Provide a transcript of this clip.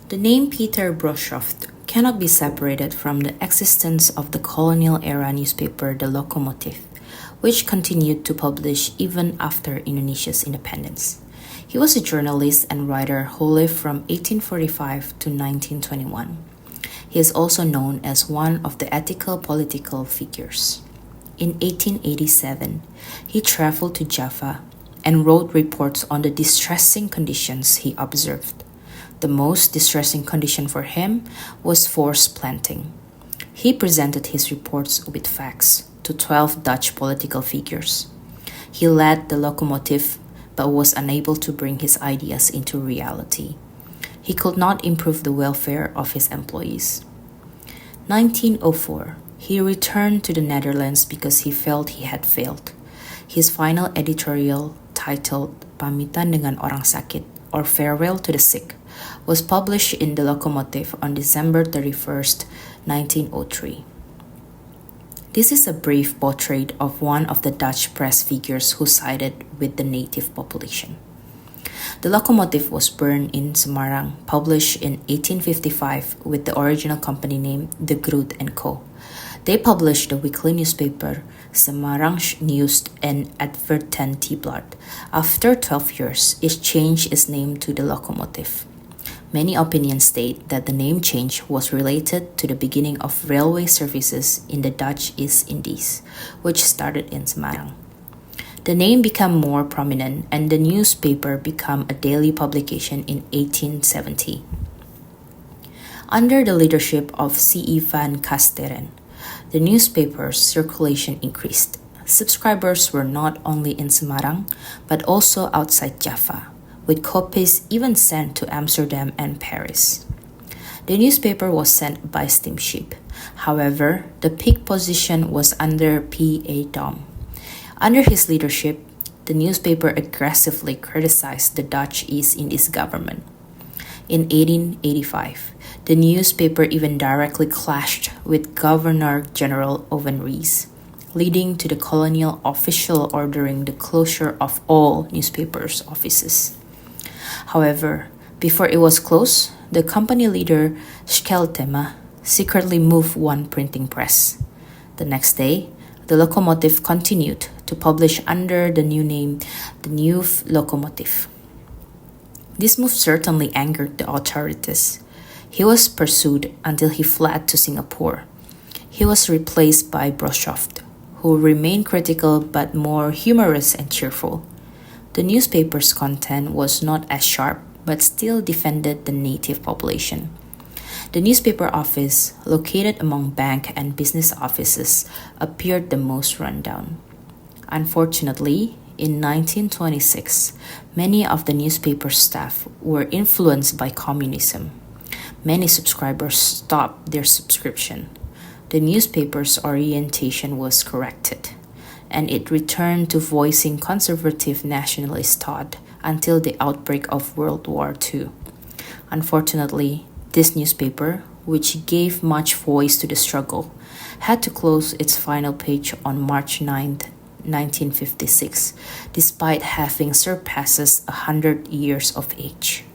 The name Peter Broshoft cannot be separated from the existence of the colonial-era newspaper The LOCOMOTIEF, which continued to publish even after Indonesia's independence. He was a journalist and writer who lived from 1845 to 1921. He is also known as one of the ethical political figures. In 1887, he traveled to Java and wrote reports on the distressing conditions he observed. The most distressing condition for him was forced planting. He presented his reports with facts to 12 Dutch political figures. He led the LOCOMOTIEF but was unable to bring his ideas into reality. He could not improve the welfare of his employees. 1904, he returned to the Netherlands because he felt he had failed. His final editorial, titled Pamitan dengan Orang Sakit, or Farewell to the Sick, was published in the LOCOMOTIEF on December 31st, 1903. This is a brief portrait of one of the Dutch press figures who sided with the native population. The LOCOMOTIEF was burned in Semarang, published in 1855 with the original company name De Groot & Co. They published the weekly newspaper Semarang Nieuws and Advertent Blad. After 12 years, it changed its name to the LOCOMOTIEF. Many opinions state that the name change was related to the beginning of railway services in the Dutch East Indies, which started in Semarang. The name became more prominent and the newspaper became a daily publication in 1870. Under the leadership of C.E. van Kasteren, the newspaper's circulation increased. Subscribers were not only in Semarang, but also outside Java, with copies even sent to Amsterdam and Paris. The newspaper was sent by steamship. However, the peak position was under P.A. Dom. Under his leadership, the newspaper aggressively criticized the Dutch East Indies government. In 1885, the newspaper even directly clashed with Governor-General Owen Rees, leading to the colonial official ordering the closure of all newspapers' offices. However, before it was closed, the company leader Scheltema secretly moved one printing press. The next day, the LOCOMOTIEF continued to publish under the new name, the New LOCOMOTIEF. This move certainly angered the authorities. He was pursued until he fled to Singapore. He was replaced by Broshoft, who remained critical but more humorous and cheerful. The newspaper's content was not as sharp, but still defended the native population. The newspaper office, located among bank and business offices, appeared the most rundown. Unfortunately, in 1926, many of the newspaper staff were influenced by communism. Many subscribers stopped their subscription. The newspaper's orientation was corrected, and it returned to voicing conservative nationalist thought until the outbreak of World War II. Unfortunately, this newspaper, which gave much voice to the struggle, had to close its final page on March 9, 1956, despite having surpasses 100 years of age.